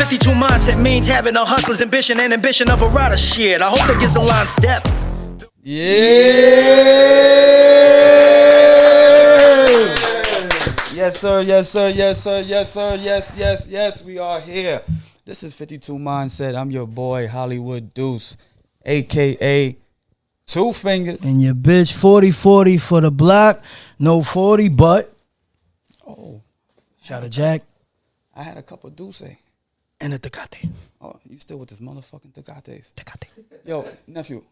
52 Mindset means having a hustler's ambition and ambition of a rider. Shit, I hope that gives the lines depth. Yes, sir. Yes, sir. Yes, sir. Yes, sir. Yes. We are here. This is 52 Mindset. I'm your boy, Hollywood Deuce, a.k.a. Two Fingers. And your bitch 40-40 for the block. No 40, but. Oh. Shout out Jack. I had a couple Deuce. And a Tecate. Oh, you still with this motherfucking Tecates? Tecate. Yo, nephew.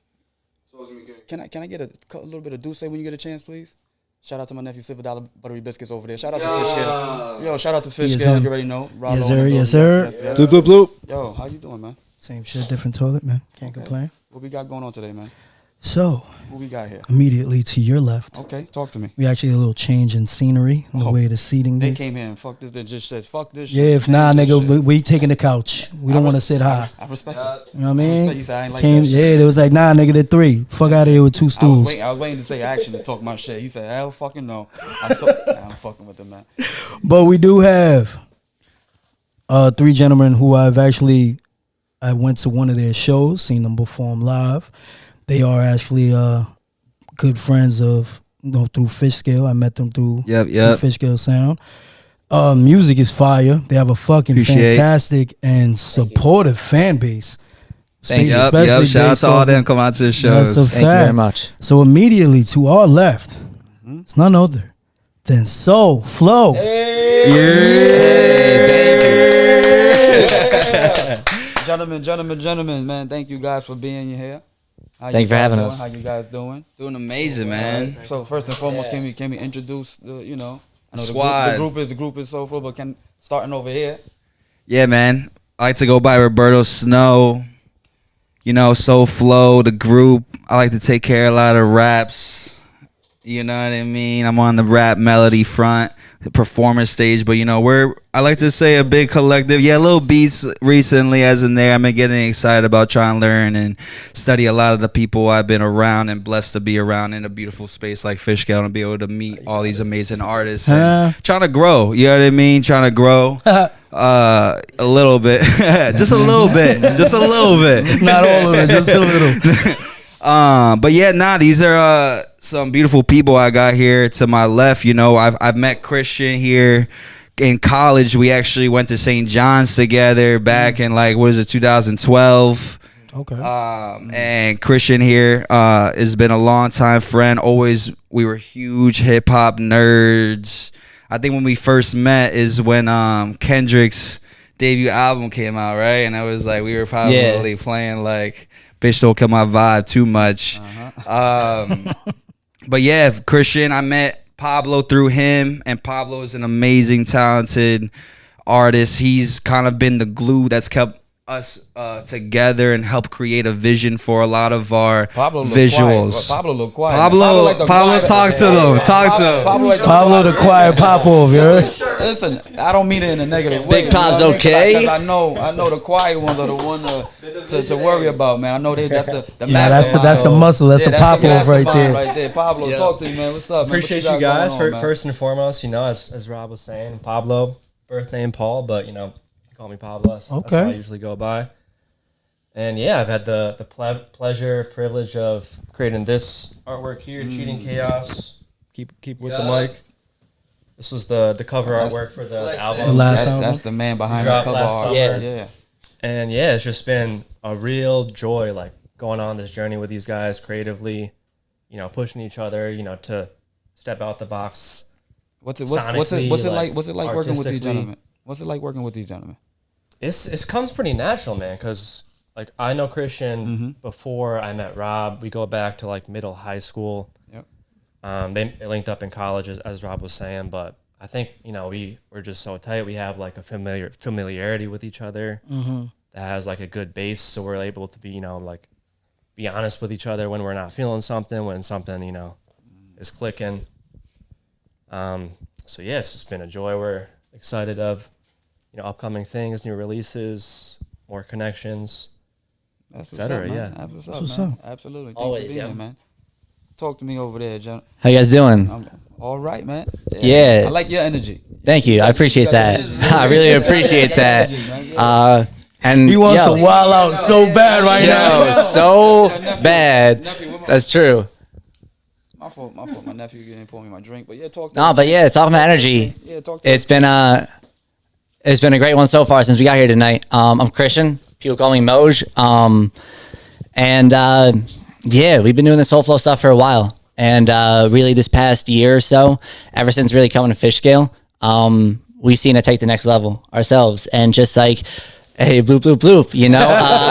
Can I get a little bit of Deuce when you get a chance, please? Shout out to my nephew, $7 buttery biscuits over there. Shout out to Fish Scale. Yo, shout out to Fish Scale. You already know. Yes, sir. Yes, sir. Bloop, bloop, bloop. Yo, how you doing, man? Same shit, different toilet, man. Can't complain. What we got going on today, man? So, what we got here? Immediately to your left. Okay, talk to me. We actually a little change in scenery, the way the seating They is. came here and fuck this. They just says, fuck this shit. Yeah, if nah, nigga, we taking the couch. We don't want to sit high. I respect it. You know what I mean? You said I ain't like Came, that shit. yeah, they was like, nah, nigga, they're three. Fuck out of here with two stools. I was waiting to say action to talk my shit. He said, hell fucking no. I'm fucking with them, man. But we do have three gentlemen who I went to one of their shows, seen them perform live. They are actually good friends of, through Fish Scale. I met them through the Fish Scale Sound. Music is fire. They have a fucking fantastic and supportive fan base. Thank you. Yep. Shout out to all them come out to the shows. That's a Thank fact. you very much. So immediately to our left, it's none other than Solflo. Gentlemen, man, thank you guys for being here. Thank you for having us. How you guys doing? Doing amazing, man. So first and foremost, can we introduce the I know squad. The group is Solflo, but starting over here. Yeah, man. I like to go by Roberto Snow. Solflo, the group. I like to take care of a lot of raps. You know what I mean? I'm on the rap melody front, the performance stage, but I like to say a big collective. Yeah, little beats recently as in there. I've been getting excited about trying to learn and study a lot of the people I've been around and blessed to be around in a beautiful space like Fish Scale and be able to meet all these amazing artists and trying to grow. You know what I mean? Trying to grow. A little bit. Just a little bit. Just a little bit. Not all of it, just a little. But yeah, these are some beautiful people I got here to my left. I've met Christian here in college. We actually went to St. John's together back in 2012. Okay. And Christian here has been a long time friend. We were huge hip hop nerds. I think when we first met is when Kendrick's debut album came out, right? And I was like, we were probably playing Bitch Don't Kill My Vibe too much. But yeah, Christian, I met Pablo through him, and Pablo is an amazing, talented artist. He's kind of been the glue that's kept us together and helped create a vision for a lot of our visuals. Pablo look quiet. Pablo, talk to them. Pablo the quiet Popov, yeah. Listen, I don't mean it in a negative way. Big Pop's okay. Because I know the quiet ones are the one to worry about, man. I know that's the that's the muscle. That's the Popov right there. Right there. Pablo, talk to me, man. What's up, man? Appreciate you guys. First and foremost, as Rob was saying, Pablo, birth name Paul, but call me Pablo. That's how I usually go by. And yeah, I've had the privilege of creating this artwork here, Cheating Chaos. Keep with the mic. This was the cover artwork for the album. The last album. That's the man behind the cover art. Yeah. And yeah, it's just been a real joy, going on this journey with these guys creatively, pushing each other, to step out the box. What's it like working with these gentlemen? What's it like working with these gentlemen? It comes pretty natural, man, because I know Christian before I met Rob. We go back to middle high school. Yep. They linked up in college, as Rob was saying, but I think we're just so tight. We have a familiarity with each other that has a good base, so we're able to be be honest with each other when we're not feeling something, when something is clicking. So yeah, it's just been a joy. We're excited of upcoming things, new releases, more connections, etc. Yeah, that's what's up. Absolutely. Thanks Always, for being here, man. Talk to me over there, John. How you guys doing? All right, man. Yeah. I like your energy. Thank you. I appreciate that. I really appreciate that. And He wants yo, to wild out so bad right now. yo, so Nephew, bad. Nephew, where my- That's true. My fault. My nephew didn't pour me my drink, but yeah, talk. To No, us. but yeah, talking about energy. Yeah, talk. To It's been a great one so far since we got here tonight. I'm Christian. People call me Moj. Yeah, we've been doing this Solflo stuff for a while, and really this past year or so, ever since really coming to Fish Scale, we've seen it take the next level ourselves, and just like, hey, bloop bloop bloop, you know.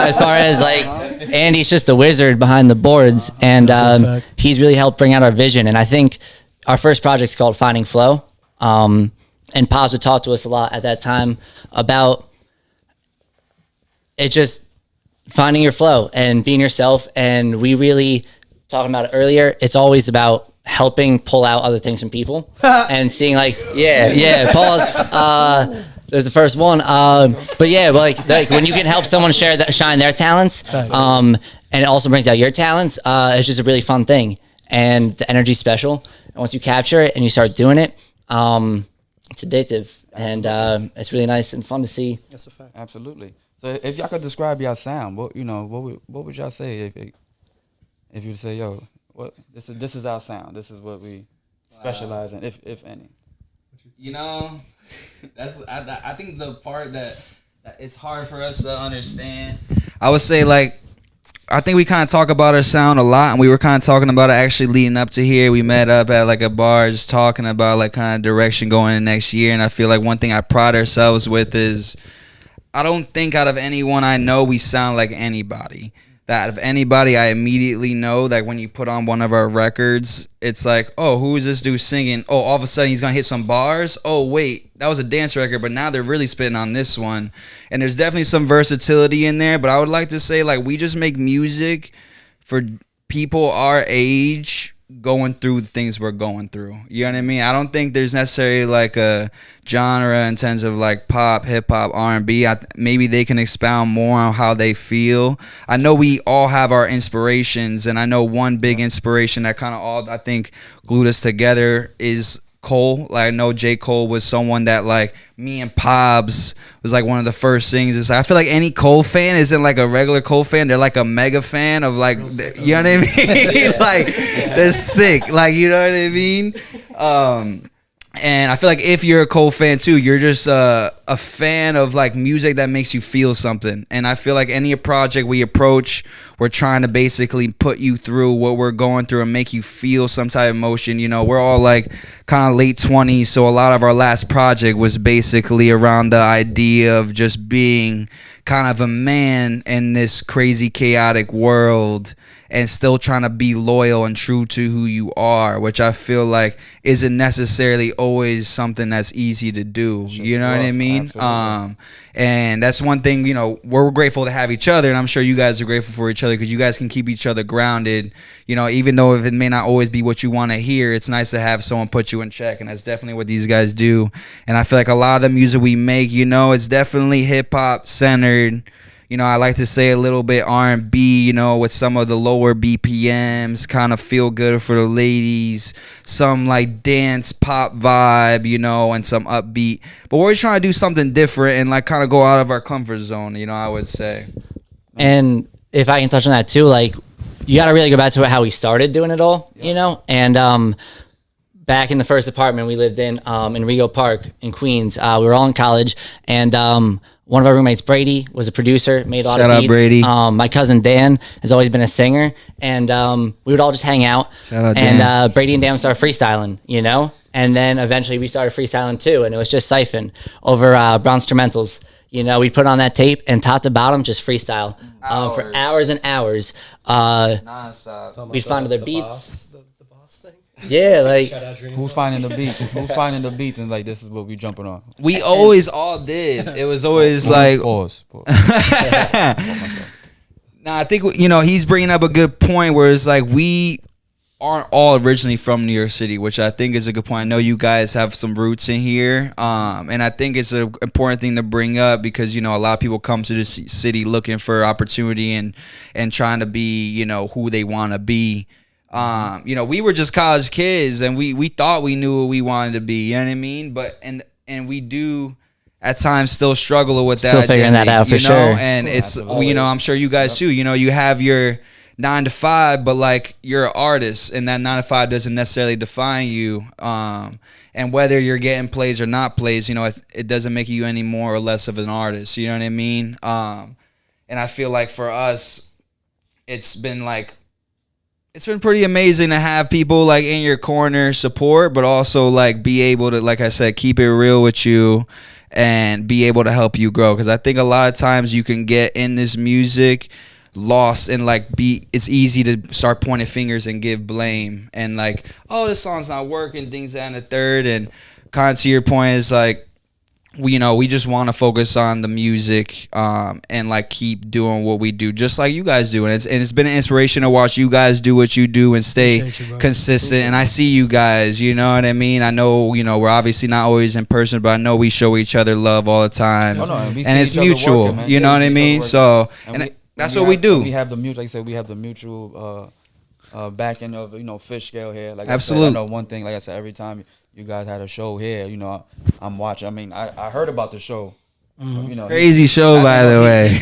As far as like, Andy's just the wizard behind the boards, and That's a fact. he's really helped bring out our vision. And I think our first project's called Finding Flow. And Pops would talk to us a lot at that time about it, just finding your flow and being yourself. And we really, talking about it earlier, it's always about helping pull out other things from people and seeing like, pause. There's the first one. But yeah, like when you can help someone shine their talents, and it also brings out your talents, it's just a really fun thing. And the energy's special. And once you capture it and you start doing it, it's addictive, and it's really nice and fun to see. That's a fact. Absolutely. So if y'all could describe y'all sound, what would y'all say if you say, yo, what this is our sound, this is what we specialize in, if any. You know, I think the part that it's hard for us to understand. I would say like, I think we kind of talk about our sound a lot, and we were kind of talking about it actually leading up to here. We met up at like a bar just talking about like kind of direction going in next year, and I feel like one thing I pride ourselves with is I don't think out of anyone I know we sound like anybody. That of anybody I immediately know that when you put on one of our records, it's like, oh, who is this dude singing? Oh, all of a sudden he's gonna hit some bars. Oh wait, that was a dance record, but now they're really spitting on this one. And there's definitely some versatility in there, but I would like to say like we just make music for people our age going through the things we're going through. You know what I mean? I don't think there's necessarily like a genre in terms of like pop, hip hop, R&B. Maybe they can expound more on how they feel. I know we all have our inspirations, and I know one big inspiration that kind of all I think glued us together is Cole. Like I know J. Cole was someone that like me and Pobs was like one of the first things. It's like, I feel like any Cole fan isn't like a regular Cole fan. They're like a mega fan of like, you know what I mean? Like they're sick. Like, you know what I mean? And I feel like if you're a Cole fan too, you're just a fan of like music that makes you feel something. And I feel like any project we approach, we're trying to basically put you through what we're going through and make you feel some type of emotion. You know, we're all like kind of late 20s, so a lot of our last project was basically around the idea of just being kind of a man in this crazy chaotic world and still trying to be loyal and true to who you are, which I feel like isn't necessarily always something that's easy to do. You know what I mean? Absolutely. And that's one thing, you know, we're grateful to have each other, and I'm sure you guys are grateful for each other because you guys can keep each other grounded. You know, even though if it may not always be what you want to hear, it's nice to have someone put you in check, and that's definitely what these guys do. And I feel like a lot of the music we make, you know, it's definitely hip-hop centered. You know, I like to say a little bit R&B, you know, with some of the lower BPMs, kind of feel good for the ladies, some like dance pop vibe, you know, and some upbeat. But we're trying to do something different and like kind of go out of our comfort zone, you know, I would say. And if I can touch on that too, like you got to really go back to how we started doing it all, you know? And back in the first apartment we lived in Rego Park in Queens, we were all in college, and one of our roommates, Brady, was a producer, made a lot of beats. Shout out Brady. My cousin Dan has always been a singer, and we would all just hang out. Shout out Dan. And Brady and Dan started freestyling, you know? And then eventually we started freestyling too, and it was just siphon over brown instrumentals. You know, we put on that tape and top to bottom, just freestyle for hours and hours. Nonstop. We'd find other beats. The boss thing? Yeah, like Who's finding the beats? Who's finding the beats and like this is what we jumping on? We always all did. It was always like pause. Nah, I think, you know, he's bringing up a good point where it's like we aren't all originally from New York City, which I think is a good point. I know you guys have some roots in here, and I think it's an important thing to bring up because, you know, a lot of people come to this city looking for opportunity and trying to be, you know, who they want to be. You know, we were just college kids, and we thought we knew what we wanted to be. You know what I mean? But and we do at times still struggle with that. Still figuring that out for you know? sure. And it's you know, I'm sure you guys too. You know, you have your 9 to 5, but like you're an artist, and that 9 to 5 doesn't necessarily define you. And whether you're getting plays or not plays, you know, it doesn't make you any more or less of an artist. You know what I mean? And I feel like for us, it's been pretty amazing to have people like in your corner support, but also like be able to, like I said, keep it real with you and be able to help you grow. Because I think a lot of times you can get in this music lost and like it's easy to start pointing fingers and give blame and like, oh, this song's not working, things that and the third. And kind of to your point is like, we just want to focus on the music and like keep doing what we do, just like you guys do. And it's been an inspiration to watch you guys do what you do and stay consistent. And I see you guys, you know what I mean? I know, you know, we're obviously not always in person, but I know we show each other love all the time. And it's mutual, working, you know what I mean? So, that's what we do. We have the mutual, like I said, we have the mutual backing of, you know, fish scale here. Like absolutely. I know one thing, like I said, every time you guys had a show here, you know, I'm watching. I mean, I heard about the show. You know, crazy show, by the way.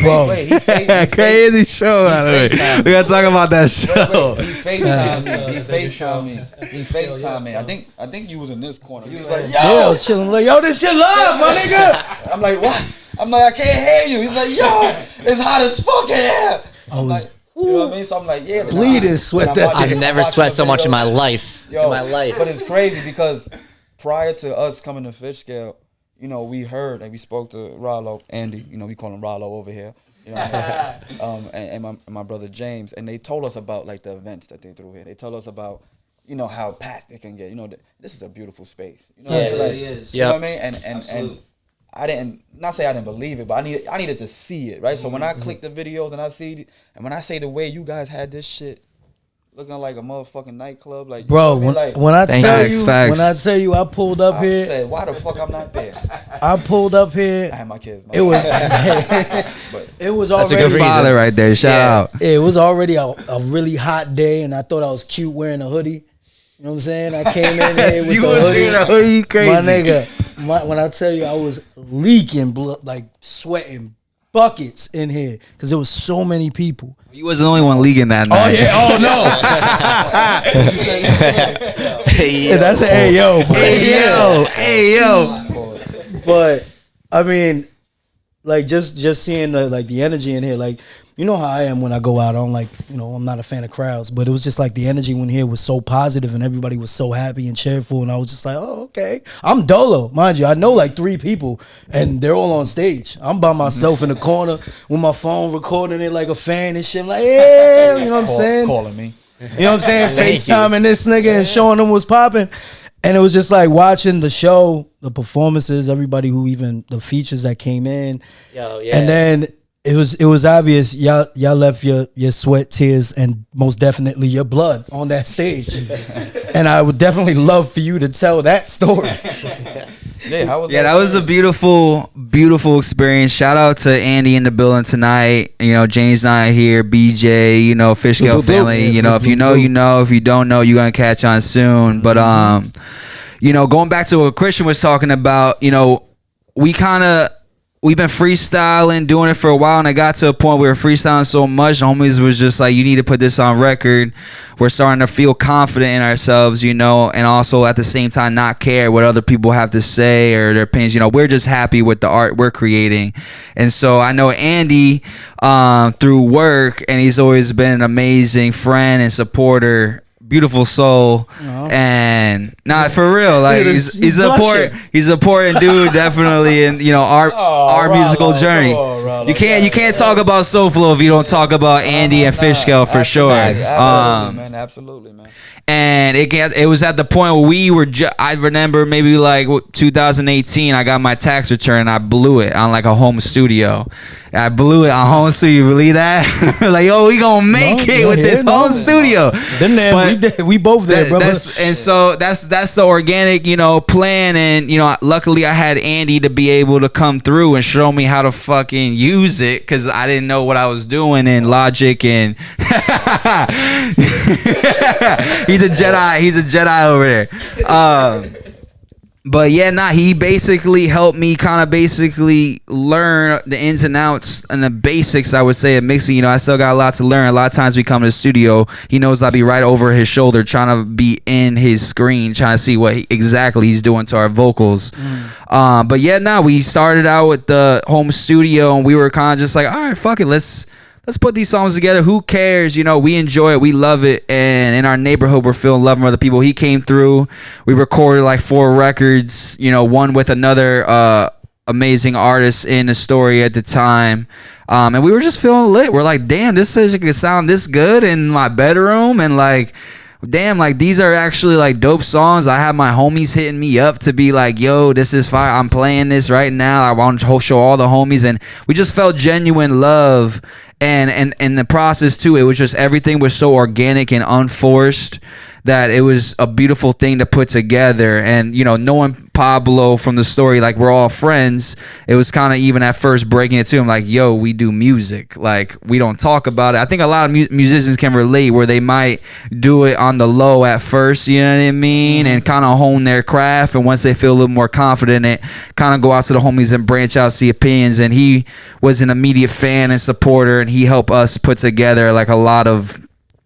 Crazy show, by the way. We gotta talk about that show. He FaceTimed me. He FaceTimed me. I think you was in this corner. He was like, yo, I was chilling like, yo, this shit live, my nigga. I'm like, what? I'm like, I can't hear you. He's like, yo, it's hot as fuck in here. I was you know what I mean? So I'm like, yeah. bleeding sweat that day. I've never sweat so much in my life. But it's crazy because prior to us coming to Fish Scale, you know, we heard and we spoke to Rollo, Andy, you know, we call him Rollo over here, you know, and my brother James, and they told us about like the events that they threw here. They told us about, you know, how packed it can get. You know, this is a beautiful space. You know, Yeah, what I mean? it Like, is. You know what I mean? And I didn't say I didn't believe it, but I needed to see it, right? So when I click the videos and I see, and when I say the way you guys had this shit looking like a motherfucking nightclub, like, bro, you know what I mean? when I tell you, Facts. when I tell you, I pulled up I here. said, why the fuck I'm not there? I pulled up here. I had my kids. It was, But it was That's a already good reason. Father right there. Shout out. It was already a really hot day, and I thought I was cute wearing a hoodie. You know what I'm saying? I came in here with You the was hoodie. wearing a hoodie, you crazy. My nigga, when I tell you I was leaking blood, like sweating buckets in here because there was so many people. You wasn't the only one leaguing that night. Oh yeah! Oh no! Yeah, that's the hey yo, Hey yo. But I mean, like just seeing the energy in here, like you know how I am when I go out. I don't like, you know, I'm not a fan of crowds, but it was just like the energy when here was so positive and everybody was so happy and cheerful, and I was just like, oh okay. I'm dolo, mind you. I know like 3 people and they're all on stage. I'm by myself in the corner with my phone recording it like a fan and shit. I'm like, yeah, you know what I'm saying? Calling me. You know what I'm saying? Thank FaceTiming this nigga and showing him what's popping. And it was just like watching the show, the performances, everybody who even the features that came in. Yo, yeah. And then it was obvious y'all left your sweat, tears, and most definitely your blood on that stage. And I would definitely love for you to tell that story. Yeah, that was a beautiful, beautiful experience. Shout out to Andy in the building tonight. You know, James not here, BJ, you know, Fishkill family. You know, if you know, you know. If you don't know, you're gonna catch on soon. But you know, going back to what Christian was talking about, you know, we've been freestyling, doing it for a while, and I got to a point where we were freestyling so much, homies was just like, you need to put this on record. We're starting to feel confident in ourselves, you know, and also at the same time not care what other people have to say or their opinions. You know, we're just happy with the art we're creating. And so I know Andy through work, and he's always been an amazing friend and supporter. Beautiful soul. And not for real, like he's an important dude, definitely, in, you know, our musical journey. You can't talk about Solflo if you don't talk about Andy and Fishkill for sure. Absolutely, man. And it was at the point where we were. I remember maybe like 2018. I got my tax return. I blew it on like a home studio. I blew it on home studio. You believe that? Like, yo, we gonna make it with this home studio. Been there. We both there, brother. So that's the organic, you know, plan. And you know, luckily I had Andy to be able to come through and show me how to fucking, fucking use it because I didn't know what I was doing in Logic, and he's a Jedi over there. But yeah, he basically helped me kind of basically learn the ins and outs and the basics, I would say, of mixing. You know, I still got a lot to learn. A lot of times we come to the studio, he knows I'll be right over his shoulder trying to be in his screen, trying to see what exactly he's doing to our vocals. But yeah, we started out with the home studio, and we were kind of just like, all right, fuck it, let's put these songs together. Who cares? You know, we enjoy it. We love it. And in our neighborhood, we're feeling love from other people. He came through. We recorded like 4 records, you know, one with another amazing artist in the story at the time. And we were just feeling lit. We're like, damn, this is could sound this good in my bedroom. And like, damn, like these are actually like dope songs. I have my homies hitting me up to be like, yo, this is fire. I'm playing this right now. I want to show all the homies. And we just felt genuine love. And in the process too, it was just everything was so organic and unforced that it was a beautiful thing to put together. And you know, knowing Pablo from the story, like we're all friends, it was kind of even at first breaking it to him like, yo, we do music, like we don't talk about it. I think a lot of musicians can relate where they might do it on the low at first, you know what I mean, and kind of hone their craft, and once they feel a little more confident in it, kind of go out to the homies and branch out, see opinions. And he was an immediate fan and supporter, and he helped us put together like a lot of,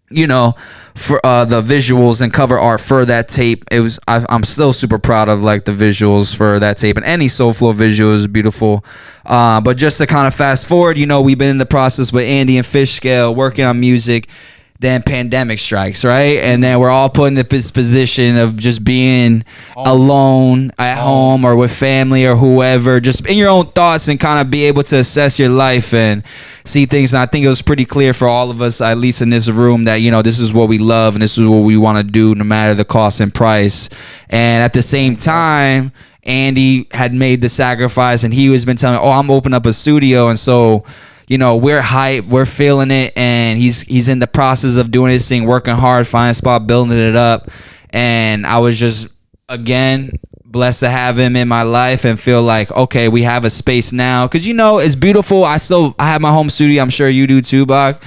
you know, for the visuals and cover art for that tape. It was I'm still super proud of like the visuals for that tape, and any Solflo visual is beautiful. But just to kind of fast forward, you know, we've been in the process with Andy and Fish Scale working on music. Then pandemic strikes, right? And then we're all put in this position of just being alone at home or with family or whoever, just in your own thoughts, and kind of be able to assess your life and see things. And I think it was pretty clear for all of us, at least in this room, that, you know, this is what we love and this is what we want to do no matter the cost and price. And at the same time, Andy had made the sacrifice, and he has been telling me, I'm opening up a studio. And so, you know, we're hyped, we're feeling it, and he's in the process of doing his thing, working hard, finding a spot, building it up. And I was just, again, blessed to have him in my life and feel like, okay, we have a space now. Because, you know, it's beautiful. I have my home studio. I'm sure you do too, Bach.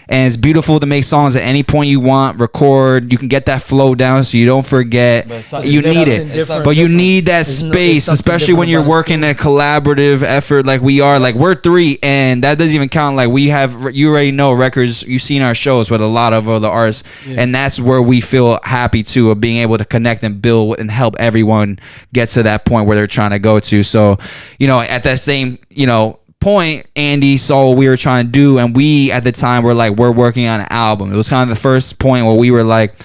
And it's beautiful to make songs at any point you want, record. You can get that flow down so you don't forget. You need it. But you need that space, especially when you're working a collaborative effort like we are. Like, we're 3, and that doesn't even count. Like, we have, you already know, records. You've seen our shows with a lot of other artists. Yeah. And that's where we feel happy, too, of being able to connect and build and help everyone get to that point where they're trying to go to. So, you know, at that same, you know, point, Andy saw what we were trying to do, and we at the time were like, we're working on an album. It was kind of the first point where we were like,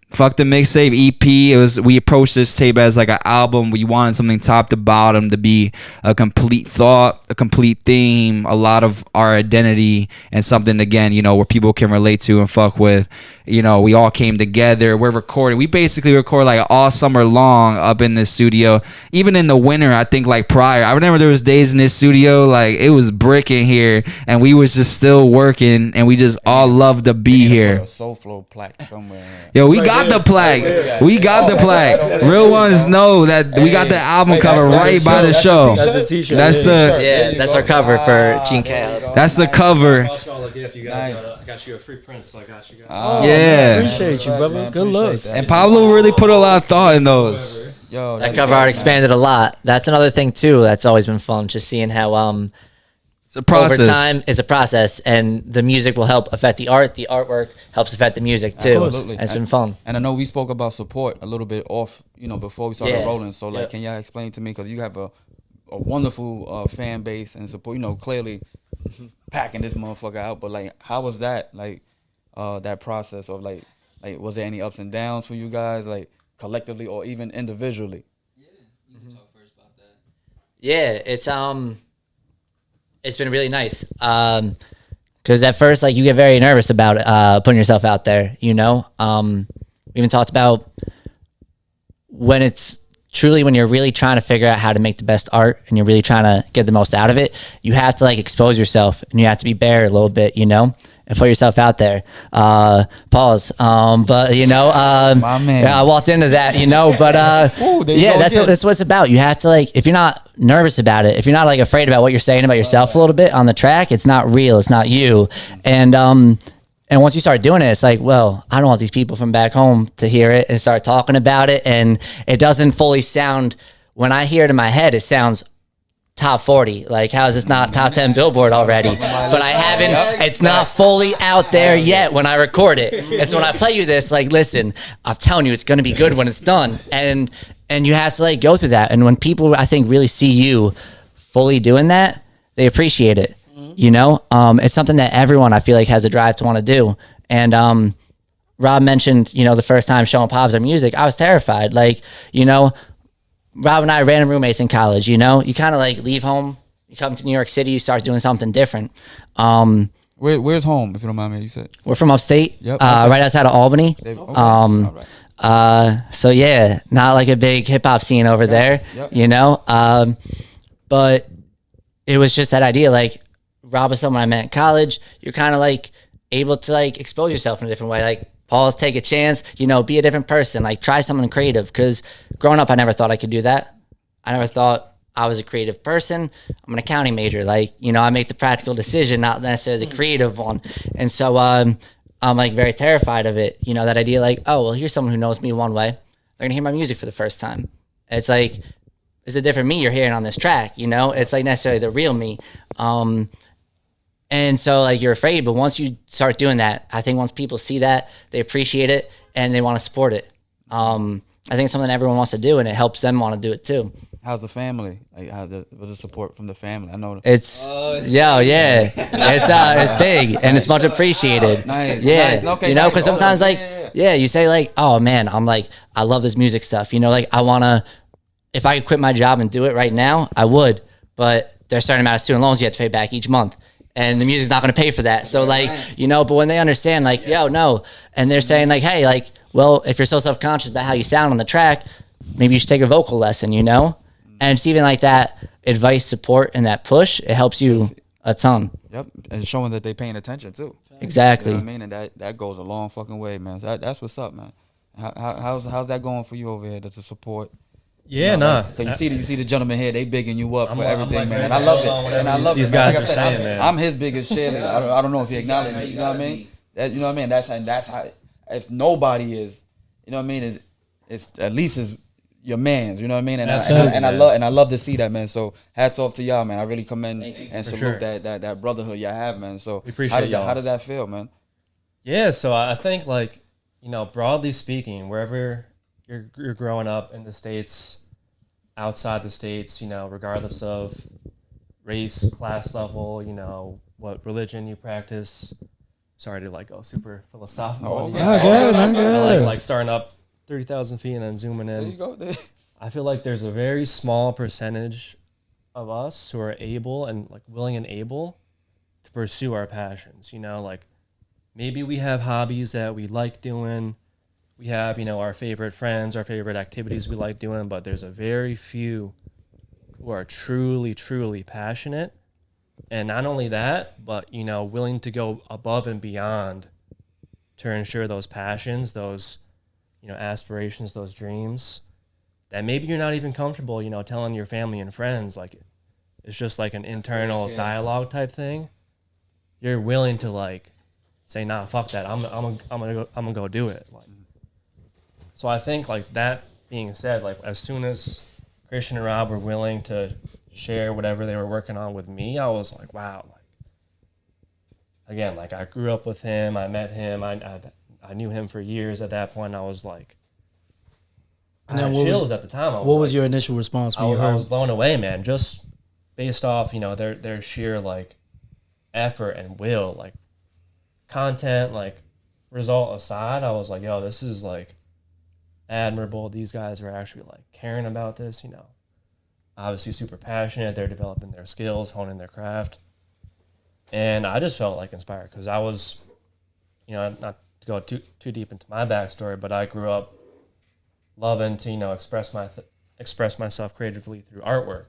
fuck the mixtape EP. We approached this tape as like an album. We wanted something top to bottom to be a complete thought, a complete theme, a lot of our identity, and something, again, you know, where people can relate to and fuck with. You know, we all came together. We're recording. We basically record like all summer long up in this studio. Even in the winter, I think, like prior, I remember there was days in this studio like it was brick in here, and we was just still working, and we just all loved to be here. A Solflo plaque somewhere. Yo, we got the plaque. We got the plaque. Real ones know that we got the album cover right by the show. That's the t-shirt. That's our cover for Gene Chaos. That's the cover. I got you a free print, so I got you guys. Yeah. Appreciate you, brother. Good looks. And Pablo really put a lot of thought in those. Yo, That cover art expanded a lot. That's another thing too. That's always been fun, just seeing how It's a process. over time is a process, and the music will help affect the art. The artwork helps affect the music too. Absolutely. And it's been fun. And I know we spoke about support a little bit off, you know, before we started Yeah. rolling. So, like, can y'all explain to me, because you have a wonderful fan base and support, you know, clearly packing this motherfucker out. But, like, how was that, like, that process of, like, was there any ups and downs for you guys, like, collectively or even individually? Yeah, you can talk first about that. Yeah, it's been really nice. Because at first, like, you get very nervous about putting yourself out there, you know? We even talked about when it's truly, when you're really trying to figure out how to make the best art and you're really trying to get the most out of it, you have to like expose yourself and you have to be bare a little bit, you know, and put yourself out there. Pause. But you know, My man. yeah, I walked into that, you know, but Ooh, there you yeah, go that's again. that's what it's about. You have to like, if you're not nervous about it, if you're not like afraid about what you're saying about yourself a little bit on the track, it's not real. It's not you. And once you start doing it, it's like, well, I don't want these people from back home to hear it and start talking about it. And it doesn't fully sound, when I hear it in my head, it sounds top 40. Like, how is this not top 10 Billboard already? But I haven't, it's not fully out there yet when I record it. And so when I play you this, like, listen, I'm telling you, it's going to be good when it's done. And you have to like go through that. And when people, I think, really see you fully doing that, they appreciate it. You know, it's something that everyone I feel like has a drive to want to do. And Rob mentioned, you know, the first time showing Pops our music, I was terrified. Like, you know, Rob and I ran roommates in college. You know, you kind of like leave home, you come to New York City, you start doing something different. Where's home, if you don't mind me? You said We're from upstate, Yep, okay. right outside of Albany. okay. All right. So yeah, not like a big hip hop scene over there, Yep. you know. But it was just that idea, like, Rob was someone I met in college. You're kind of like able to like expose yourself in a different way. Like, Paul's take a chance, you know, be a different person, like try something creative. Because growing up, I never thought I could do that. I never thought I was a creative person. I'm an accounting major. Like, you know, I make the practical decision, not necessarily the creative one. And so I'm like very terrified of it. You know, that idea like, oh, well, here's someone who knows me one way. They're gonna hear my music for the first time. It's like, it's a different me you're hearing on this track, you know? It's like necessarily the real me. And so like you're afraid, but once you start doing that, I think once people see that, they appreciate it and they want to support it. I think it's something everyone wants to do, and it helps them want to do it too. How's the family? Like, what's the support from the family? I know. It's it's big and it's much appreciated. Nice. Yeah, Nice. Okay, you know, nice. because sometimes like Yeah. you say like, oh man, I'm like, I love this music stuff. You know, like I wanna, if I could quit my job and do it right now, I would. But there's a certain amount of student loans you have to pay back each month. And the music's not going to pay for that. So like, you know, but when they understand like, yo, no. And they're saying like, hey, like, well, if you're so self-conscious about how you sound on the track, maybe you should take a vocal lesson, you know? And it's even like that advice, support, and that push, it helps you a ton. Yep, and showing that they paying attention too. Exactly. You know what I mean? And that goes a long fucking way, man. So that's what's up, man. How's that going for you over here? That's a support. Yeah, You know, nah. like, 'cause you see the gentleman here. They bigging you up for I'm everything, like man. right And I there love on it. And I love these it. man. guys Like I are said, saying, man. I'm his biggest cheerleader. I don't know if he acknowledges me. You know what I mean? That, you know what I mean? That's how. If nobody is, you know what I mean? It's at least is your man's. You know what I mean? And I love to see that, man. So hats off to y'all, man. I really commend and salute sure. that brotherhood y'all have, man. So We appreciate y'all. How does that feel, man? Yeah, so I think like, you know, broadly speaking, wherever you're growing up in the States, outside the States, you know, regardless of race, class level, you know, what religion you practice. Sorry to like go super philosophical. good, man, I good. like starting up 30,000 feet and then zooming There you in. go. There. I feel like there's a very small percentage of us who are able and like willing and able to pursue our passions, you know, like maybe we have hobbies that we like doing. We have, you know, our favorite friends, our favorite activities we like doing, but there's a very few who are truly, truly passionate. And not only that, but, you know, willing to go above and beyond to ensure those passions, those, you know, aspirations, those dreams that maybe you're not even comfortable, you know, telling your family and friends. Like, it's just like an internal dialogue type thing. You're willing to like say, nah, fuck that. I'm gonna go do it. Like, so I think like that being said, like as soon as Christian and Rob were willing to share whatever they were working on with me, I was like, wow. Like, again, like I grew up with him. I met him. I knew him for years at that point. I was like, And I then had what was- chills at the time. What was your initial response when you I heard? was blown away, man. Just based off, you know, their sheer like effort and will, like content, like result aside, I was like, yo, this is like admirable. These guys are actually like caring about this, you know. Obviously super passionate. They're developing their skills, honing their craft. And I just felt like inspired because I was, you know, not to go too deep into my backstory, but I grew up loving to, you know, express express myself creatively through artwork.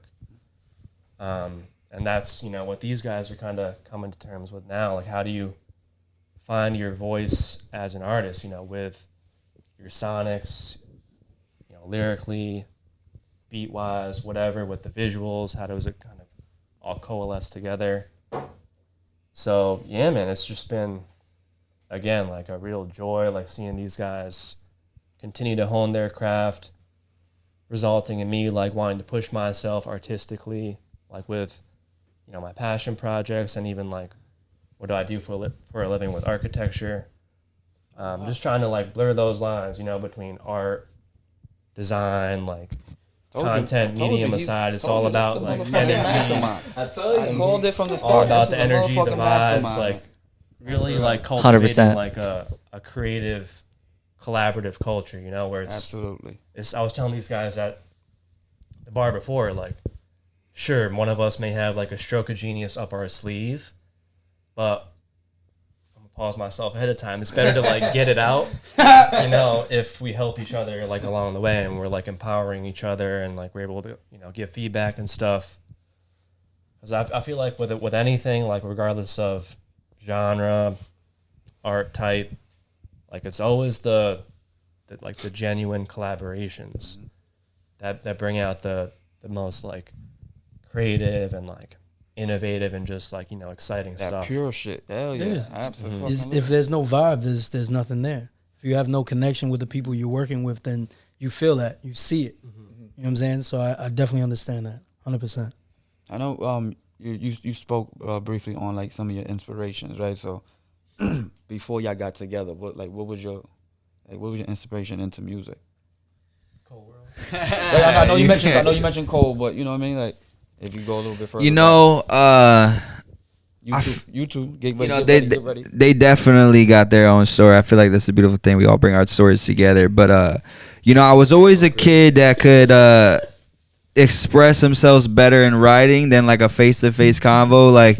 And that's, you know, what these guys are kind of coming to terms with now. Like, how do you find your voice as an artist, you know, with your sonics, you know, lyrically, beat-wise, whatever, with the visuals, how does it kind of all coalesce together? So, yeah, man, it's just been, again, like a real joy, like seeing these guys continue to hone their craft, resulting in me, like, wanting to push myself artistically, like with, you know, my passion projects, and even like what do I do for a living with architecture. Just trying to like blur those lines, you know, between art, design, like content, medium aside. It's all about like energy. I told you, called it from the start. All about the energy, the motherfucking vibes, mastermind. like really like cultivating 100%. like a creative, collaborative culture, you know, where it's Absolutely. I was telling these guys at the bar before, like, sure, one of us may have like a stroke of genius up our sleeve, but I'm gonna pause myself ahead of time. It's better to like get it out, you know, if we help each other like along the way, and we're like empowering each other, and like we're able to, you know, give feedback and stuff. Because I feel like with anything, like regardless of genre, art type, like it's always the genuine collaborations that bring out the most like creative and like innovative and just like, you know, exciting That stuff. pure shit. Hell yeah. Yeah. Absolutely. If there's no vibe, there's nothing there. If you have no connection with the people you're working with, then you feel that, you see it. You know what I'm saying? So I definitely understand that, 100%. I know you spoke briefly on like some of your inspirations, right? So before y'all got together, what was your inspiration into music? Cool world. Like, I know you mentioned Cole, but you know what I mean? Like, if you go a little bit further, You know, you two, get ready, you know, get ready. they definitely got their own story. I feel like that's a beautiful thing. We all bring our stories together. But you know, I was always a kid that could express themselves better in writing than like a face-to-face convo. Like,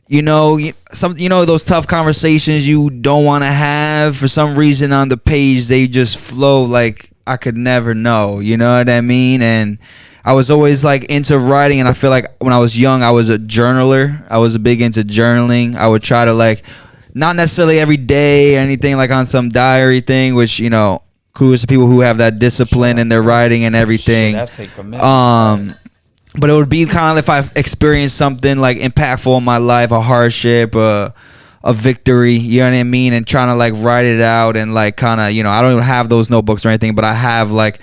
you know, those tough conversations you don't want to have for some reason on the page, they just flow like I could never know. You know what I mean? And I was always like into writing, and I feel like when I was young, I was a journaler. I was big into journaling. I would try to like, not necessarily every day or anything like on some diary thing, which, you know, kudos to people who have that discipline in their writing and everything. Shit, that's take commitment. But it would be kind of if I experienced something like impactful in my life, a hardship, a victory, you know what I mean? And trying to like write it out and like kind of, you know, I don't even have those notebooks or anything, but I have like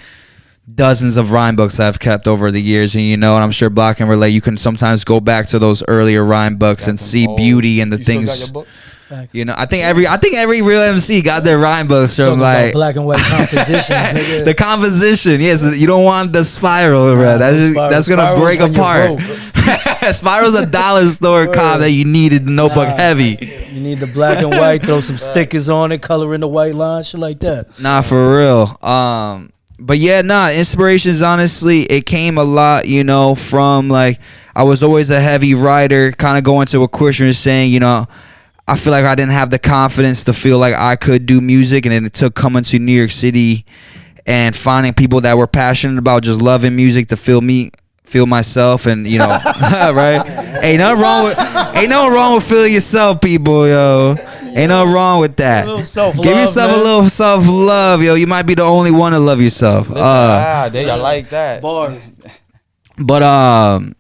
dozens of rhyme books I've kept over the years, and you know, and I'm sure Block can relate. You can sometimes go back to those earlier rhyme books and see beauty in the You still got things. your book? Facts. You know, I think every real MC got their rhyme books from Talking about like black and white compositions, nigga. the composition. Yes, you don't want the spiral, bro. That's gonna Spirals break when you're apart. broke. Spiral's a dollar store cop that you needed the notebook heavy. You need the black and white, throw some stickers on it, color in the white line, shit like that. Nah, for real. But yeah, inspirations, honestly, it came a lot, you know, from like, I was always a heavy writer, kind of going to a question saying, you know, I feel like I didn't have the confidence to feel like I could do music, and then it took coming to New York City and finding people that were passionate about just loving music to feel myself, and you know, right? Ain't nothing wrong with feeling yourself, people, yo. Ain't nothing wrong with that. A little self-love, Give yourself man. a little self-love, yo. You might be the only one to love yourself. Listen, I like that. Bars. But I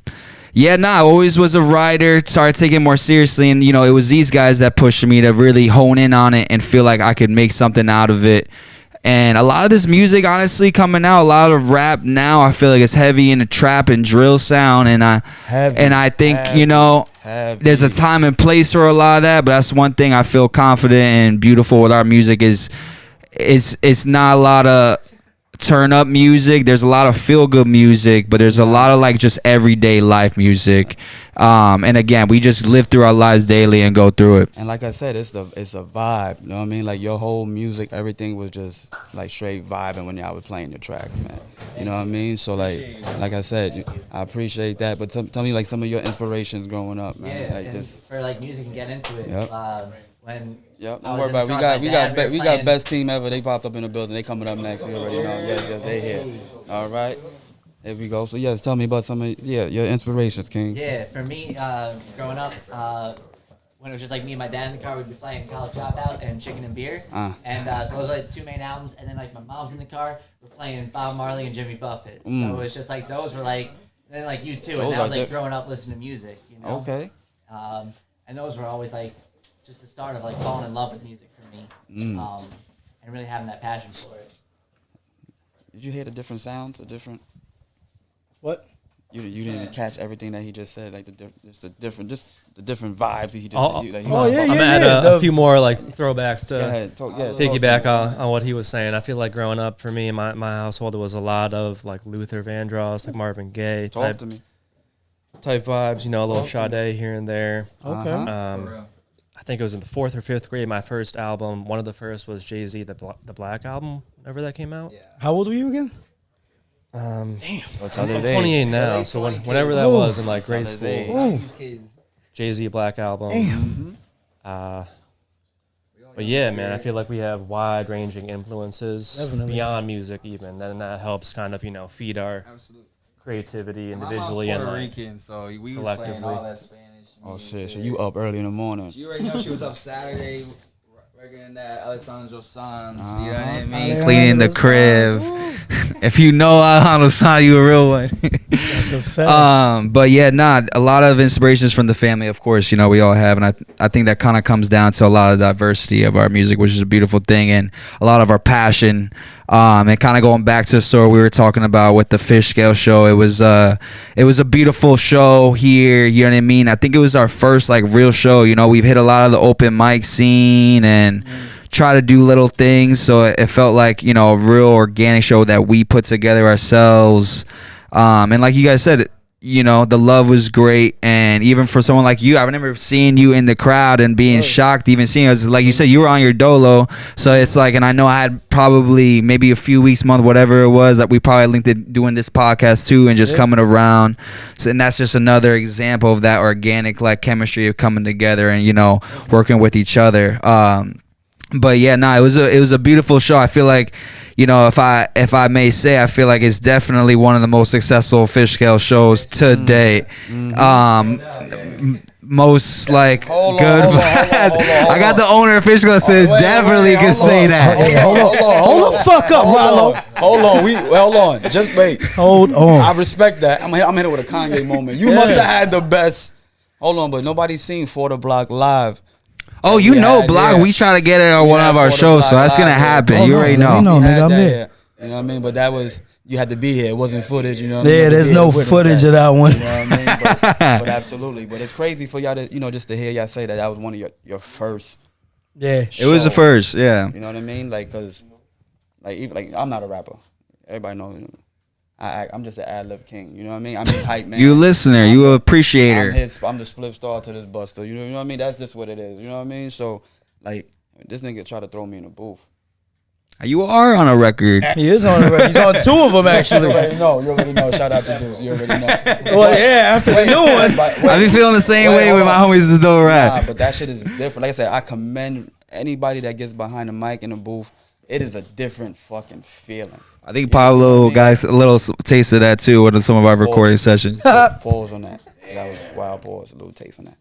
always was a writer. Started taking it more seriously, and you know, it was these guys that pushed me to really hone in on it and feel like I could make something out of it. And a lot of this music, honestly, coming out, a lot of rap now, I feel like it's heavy in the trap and drill sound, and I think you know, there's a time and place for a lot of that. But that's one thing I feel confident and beautiful with our music is, it's not a lot of turn up music. There's a lot of feel good music, but there's a lot of like just everyday life music. And again, we just live through our lives daily and go through it. And like I said, it's a vibe. You know what I mean? Like your whole music, everything was just like straight vibing when y'all was playing the tracks, man. You know what I mean? So like I said, I appreciate that. But tell me like some of your inspirations growing up, man. Yeah, Like and just for like music and get into it. Yep. When Yep, I don't was worry in the about it. car with my dad, We got playing- best team ever. They popped up in the building. They coming up next. You already know. Yes, they here. All right. There we go. So yes, tell me about some of your inspirations, King. Yeah, for me, growing up, when it was just like me and my dad in the car, we'd be playing College Dropout and Chicken and Beer. And so those are like the 2 main albums. And then like my mom's in the car, we're playing Bob Marley and Jimmy Buffett. So it's just like those were like, and then like you too. And that was like growing up listening to music, you know? Okay. And those were always like just the start of like falling in love with music for me. And really having that passion for it. Did you hear the different sounds, the different? What? You didn't catch everything that he just said, like the different vibes that he just. I'm yeah. gonna add a few more like throwbacks to Talk piggyback on what he was saying. I feel like growing up for me in my household, there was a lot of like Luther Vandross, like Marvin Gaye Talk to me. type vibes. You know, a little Sade here and there. Okay. I think it was in the 4th or 5th grade. My first album, one of the first, was Jay-Z, the Black album. Whenever that came out. How old were you again? I'm What's other day? 28 now, so whenever that was in like grade school, Ooh. Jay-Z Black album. But yeah, man, I feel like we have wide-ranging influences Definitely. beyond music, even, and that helps kind of feed our creativity individually and Puerto like, Rican, so we was collectively. playing all that Spanish. Oh shit! So you up early in the morning? You already know she was up Saturday, working that Alessandro Sanz. You know what I mean? Alejandro Cleaning the Sanz. crib. If you know Alejandro Sanz, you a real one. That's a fact. But yeah, a lot of inspirations from the family, of course, we all have, and I think that kind of comes down to a lot of diversity of our music, which is a beautiful thing, and a lot of our passion. And kind of going back to the story we were talking about with the Fish Scale show, it was a beautiful show here. You know what I mean? I think it was our first like real show. We've hit a lot of the open mic scene and try to do little things, so it felt like a real organic show that we put together ourselves. And like you guys said, the love was great, and even for someone like you, I remember seeing you in the crowd and being shocked, even seeing us. Like you said, you were on your dolo, so it's like, and I know I had probably maybe a few weeks, month, whatever it was, that we probably linked it doing this podcast too, and just coming around. So, and that's just another example of that organic like chemistry of coming together and working with each other. But yeah, it was a beautiful show. I feel like, if I may say, I feel like it's definitely one of the most successful Fish Scale shows to date. Most like Hold good. on, hold I got the owner of Fish Scale said definitely could say that. Hey, hold the fuck up, Rollo. Hold on. Just wait. Hold on. I respect that. I'm hitting with a Kanye moment. You must have had the best. Hold on, but nobody's seen For the Block live. Oh, Block. We try to get it on one of our shows, so that's gonna happen. You already know. Nigga, I'm there. You know what I mean? But that was, you had to be here. It wasn't footage. You know what I mean? Yeah, there's no footage of that one. You know what I mean? But absolutely. But it's crazy for y'all to, just to hear y'all say that was one of your first. Yeah. It was the first, yeah. You know what I mean? Like, cause, even I'm not a rapper. Everybody knows. I'm just an ad-lib king. You know what I mean? I'm his hype man. You a listener. You an appreciator. I'm the split star to this buster. You know what I mean? That's just what it is. You know what I mean? So, like, this nigga tried to throw me in a booth. You are on a record. He is on the record. He's on 2 of them, actually. You already know. Shout out to Deuce. You already know. Well, yeah, after the new one. I be feeling the same way with my homies that don't rap. Nah, but that shit is different. Like I said, I commend anybody that gets behind the mic in the booth. It is a different fucking feeling. I think Pablo got a little taste of that too with some of our recording sessions. Pause on that. That was wild pause. A little taste on that.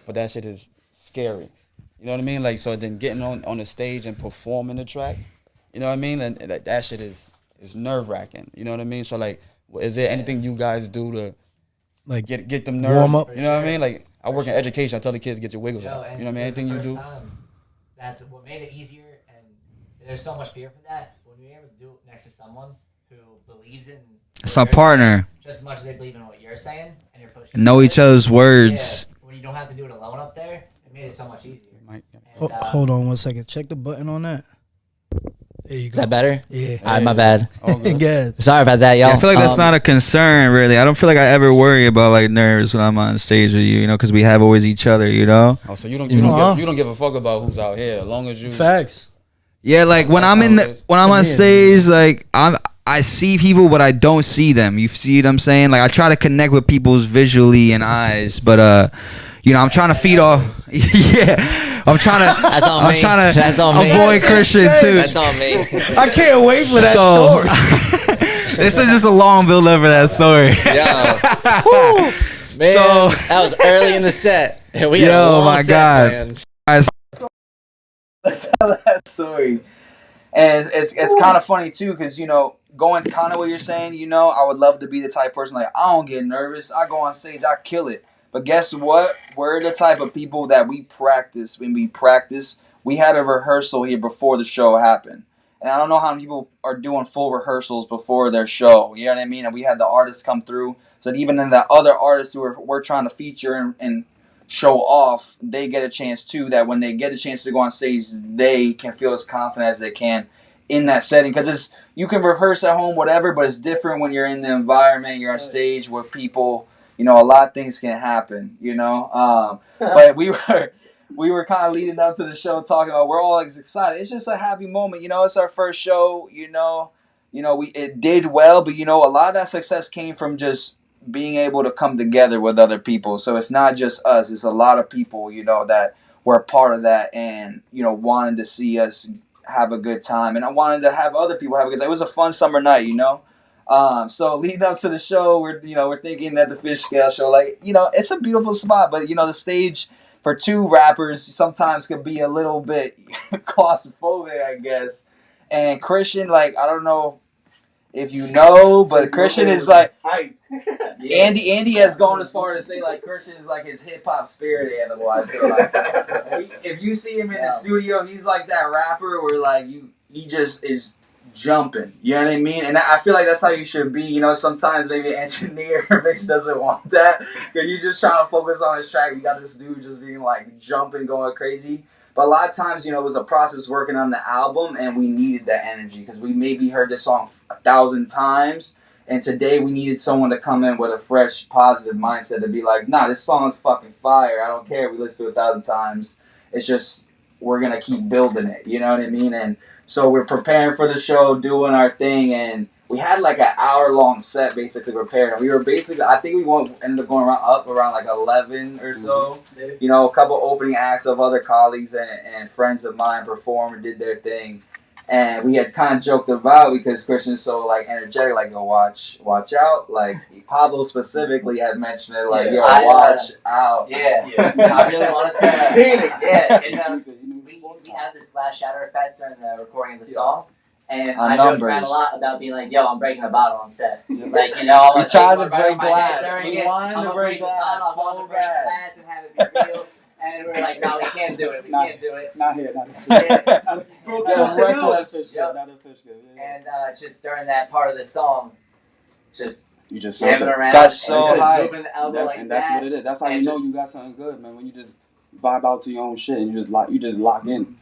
But that shit is scary. You know what I mean? Like, so then getting on the stage and performing the track, you know what I mean? And that shit is nerve wracking. You know what I mean? So like, is there anything you guys do to like get them nerves? Warm up. You know what I mean? Like, I work in education. I tell the kids get your wiggles Yo, out. and You know what I mean? Anything you do? That's what made it easier, and there's so much fear for that. When you're able to do it next to someone who believes in It's our partner. just as much as they believe in what you're saying, and you're pushing. Know each other's words. Yeah, when you don't have to do it alone up there, it made it so much easier. And, Hold on 1 second. Check the button on that. There you go. Is that better? Yeah. All right, my bad. Good. Sorry about that, y'all. Yeah, I feel like that's not a concern, really. I don't feel like I ever worry about like nerves when I'm on stage with you, because we have always each other, Oh, so you don't give a fuck about who's out here, as long as you. Facts. Yeah, like when I'm on stage, like I see people, but I don't see them. You see what I'm saying? Like I try to connect with people's visually and eyes, but I'm trying to feed off. Yeah. I'm trying to. That's on me. I'm trying to That's on me. avoid Christian too. That's on me. I can't wait for that story. This is just a long build up for that story. Yo. Man, So- that was early in the set. We had a Yo, long my set God. planned. Let's tell that story. And it's kind of funny too, because going kind of what you're saying, I would love to be the type of person like I don't get nervous. I go on stage, I kill it. But guess what? We're the type of people that we practice. When we practice, we had a rehearsal here before the show happened. And I don't know how many people are doing full rehearsals before their show. You know what I mean? And we had the artists come through. So that even in the other artists who we're trying to feature and show off, they get a chance too. That when they get a chance to go on stage, they can feel as confident as they can in that setting. Because you can rehearse at home, whatever, but it's different when you're in the environment. You're on stage with people. A lot of things can happen. But we were kind of leading up to the show, talking about we're all excited. It's just a happy moment. It's our first show. It did well, but a lot of that success came from just being able to come together with other people. So it's not just us. It's a lot of people, that were a part of that and, wanted to see us have a good time. And I wanted to have other people have a good time. It was a fun summer night, So leading up to the show, we're thinking that the Fish Scale show, it's a beautiful spot, but the stage for two rappers sometimes could be a little bit claustrophobic, I guess. And Christian, I don't know if you know, but Christian is Andy has gone as far as to say Christian is his hip hop spirit animal. I feel if you see him in the studio, he's like that rapper where he just is jumping. You know what I mean? And I feel like that's how you should be. Sometimes maybe an engineer or mix doesn't want that because you just trying to focus on his track. You got this dude just being jumping, going crazy. But a lot of times, it was a process working on the album, and we needed that energy because we maybe heard this song 1,000 times, and today we needed someone to come in with a fresh, positive mindset to be like, nah, this song's fucking fire. I don't care if we listen to it 1,000 times. It's just we're gonna keep building it. You know what I mean? And so we're preparing for the show, doing our thing, and we had an hour-long set basically prepared. And we were basically, I think we ended up going around 11 or so. A couple opening acts of other colleagues and friends of mine performed and did their thing. And we had kind of joked about because Christian's so energetic, yo, watch out. Pablo specifically had mentioned it, yo, watch out. Yeah. I really wanted to. Yeah. We had this glass shatter effect during the recording of the song. And I joked around a lot about being yo, I'm breaking a bottle on set. We tried to break glass. We wanted to break glass so bad. And have it be real. And we were like, no, we can't do it. We can't do it. Not here. Broke some reckless. And just during that part of the song, You just jamming around. Got so and high. moving the elbow and that's what it is. That's how you know you got something good, man. When you just vibe out to your own shit and you just lock in.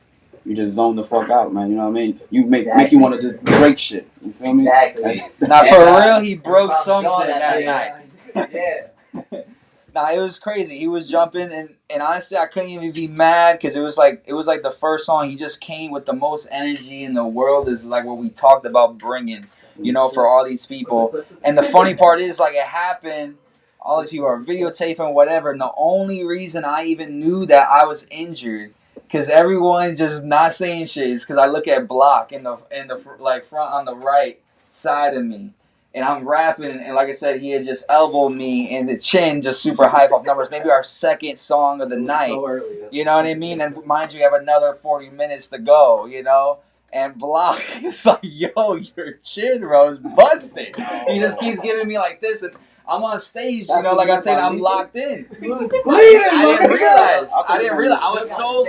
You just zone the fuck out, man. You know what I mean? You make you want to just break shit. You feel me? Exactly. Now for real, he broke something that night. Yeah. Nah, it was crazy. He was jumping, and honestly, I couldn't even be mad because it was like the first song. He just came with the most energy in the world. This is what we talked about bringing, for all these people. And the funny part is, it happened. All these people are videotaping, whatever. And the only reason I even knew that I was injured, because everyone just not saying shit, is because I look at Block in the front on the right side of me. And I'm rapping, and like I said, he had just elbowed me in the chin, just super hype off numbers. Maybe our second song of the night. So early, you know what I mean? And mind you, we have another 40 minutes to go, And Block is yo, your chin, bro, is busted. He just keeps giving me this, and I'm on stage, like I said, I'm locked in. I didn't realize. I was so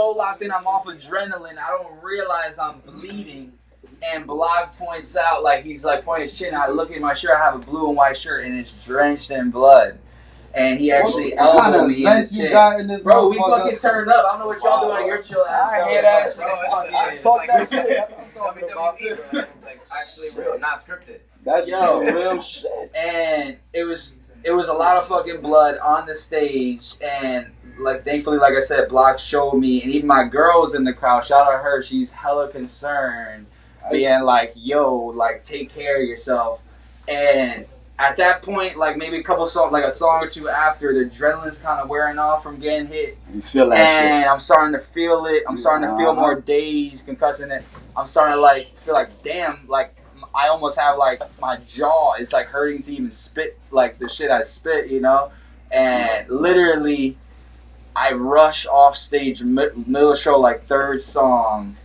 locked in. I'm off adrenaline. I don't realize I'm bleeding. And Block points out, he's pointing his chin. I look at my shirt. I have a blue and white shirt, and it's drenched in blood. And he actually elbowed me in his chin. Bro, we fucking turned up. I don't know what y'all doing on your chill ass. I hear that shit. I talk that shit. WWE, bro. Actually real, not scripted. That's real shit. And it was a lot of fucking blood on the stage, and thankfully, like I said, Block showed me, and even my girl was in the crowd. Shout out to her. She's hella concerned. Being yo, take care of yourself. And at that point, maybe a couple songs, a song or two after, the adrenaline's kind of wearing off from getting hit. You feel that and shit. I'm starting to feel it. I'm starting to feel more dazed, concussing it. I'm starting to feel damn, I almost have like my jaw is like hurting to even spit like the shit I spit, you know. And literally, I rush off stage middle of the show like third song,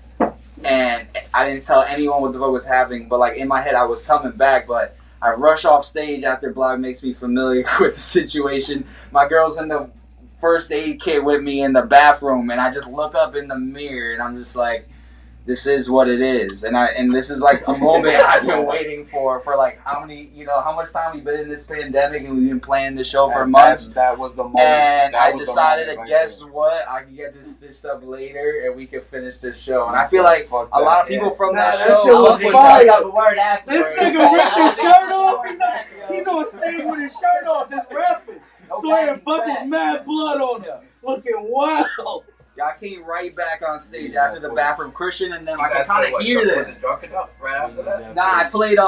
and I didn't tell anyone what the fuck was happening. But like in my head, I was coming back, but I rush off stage after Block makes me familiar with the situation. My girl's in the first aid kit with me in the bathroom, and I just look up in the mirror, and I'm just like, this is what it is. And this is like a moment I've been waiting for like how much time we've been in this pandemic, and we've been playing the show for months. That was the moment. And I decided to guess what? I can get this stitched up later, and we can finish this show. And I feel like a lot of people from that show was fuck with fire. that. The word after. This nigga ripped his shirt off. He's on stage with his shirt off, just rapping, sweating bucket mad blood on him, looking wild. Y'all came right back on stage after the bathroom Christian, and then I could kind of hear this. Was it drunk enough right after that? Nah, I played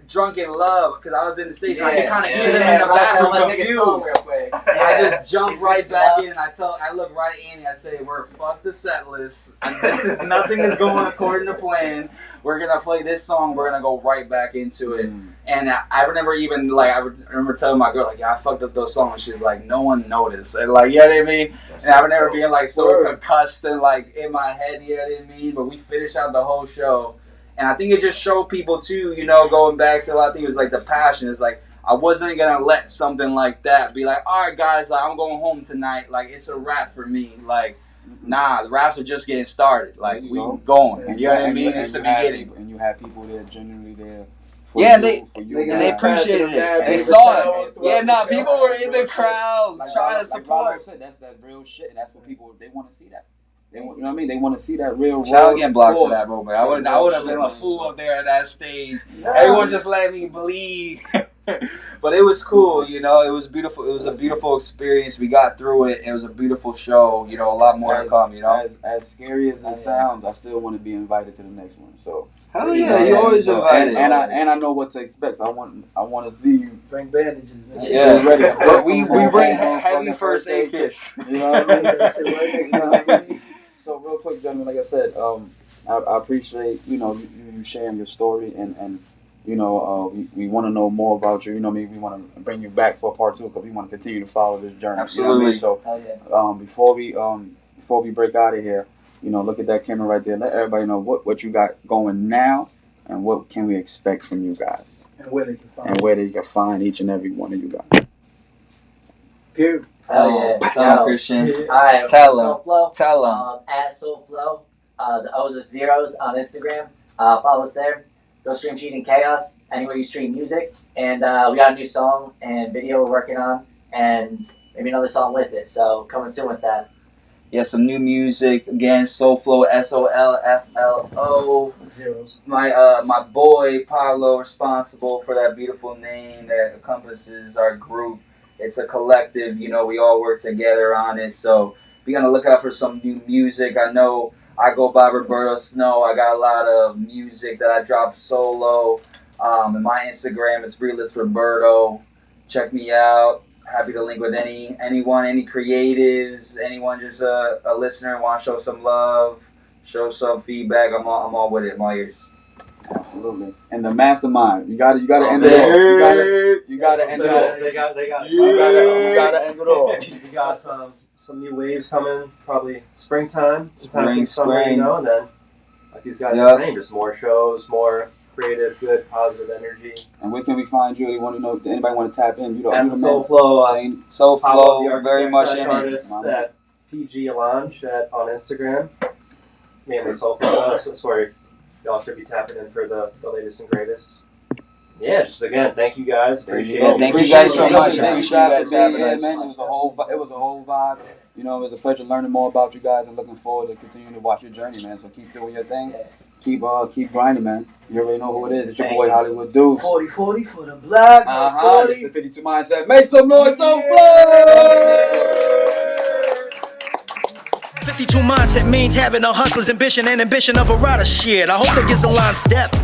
Drunken Love because I was in the stage and I could kind of hear them in the bathroom confused. I just jumped right back in and I look right at Andy. I say, "We're fuck the set list. Nothing is going according to plan. We're gonna play this song. We're gonna go right back into it." And I remember even I remember telling my girl like, "Yeah, I fucked up those songs." She's like, "No one noticed," and like, you know what I mean. And I remember being like so concussed and like in my head, you know what I mean. But we finished out the whole show. And I think it just showed people too, going back to I think it was like the passion. It's like I wasn't gonna let something like that be like, all right, guys, like, I'm going home tonight. Like it's a wrap for me. Like, nah, the raps are just getting started. Like we going. You know what I mean? It's the beginning. And you have people there genuinely there. And they appreciated it. They saw it. Yeah, nah, people were in the crowd trying to support. That's that real shit, and that's what people they want to see that. They want, you know what I mean? They want to see that real. Shout out getting blocked for that moment. I would have been a fool up there at that stage. Everyone just let me bleed. But it was cool, It was beautiful. It was a beautiful experience. We got through it. It was a beautiful show. A lot more to come. As scary as it sounds, I still want to be invited to the next one. So. Hell yeah, you always invited. And I know what to expect. So I want to see you bring bandages. Man. Yeah, ready. But we bring heavy first aid kits. You know what I mean? So real quick, gentlemen, like I said, I appreciate you sharing your story and we want to know more about you. We want to bring you back for part 2 because we want to continue to follow this journey. Absolutely. So before we break out of here, look at that camera right there. Let everybody know what you got going now and what can we expect from you guys. And where they can find each and every one of you guys. Period. Tell them, Christian. Alright, Tell them. Solflo. Tell them. At Solflo. The O's are zeros on Instagram. Follow us there. Go stream Cheating Chaos anywhere you stream music. And we got a new song and video we're working on, and maybe another song with it. So coming soon with that. Yeah, some new music. Again, Solflo, SOLFLO. Zeros. My boy Pablo responsible for that beautiful name that encompasses our group. It's a collective, we all work together on it. So be on the lookout for some new music. I know I go by Roberto Snow. I got a lot of music that I drop solo. And my Instagram is Realist Roberto. Check me out. Happy to link with anyone, any creatives, anyone just a listener and want to show some love, show some feedback. I'm all with it. I'm all ears. Absolutely. And the mastermind. You gotta end it off. You gotta end it off. They got You gotta end it off. We got some new waves coming, probably springtime. Spring. And then like these guys are saying, just more shows, more creative, good, positive energy. And where can we find you? You want to know if anybody want to tap in? And Solflo, Solflo, very much in artists at PG Lounge on Instagram. Mainly Solflo. Sorry, y'all should be tapping in for the latest and greatest. Yeah, just again, thank you guys. Appreciate it. Thank you guys so much. Appreciate you guys having us. It was a whole vibe. It was a pleasure learning more about you guys and looking forward to continuing to watch your journey, man. So keep doing your thing. Keep grinding, man. You already know who it is. It's your boy Hollywood Deuce. 40-40 for the black. This is 52 Mindset. Make some noise, Solflo! 52 Mindset means having a hustler's ambition and ambition of a rider. Shit, I hope that gives the lines depth.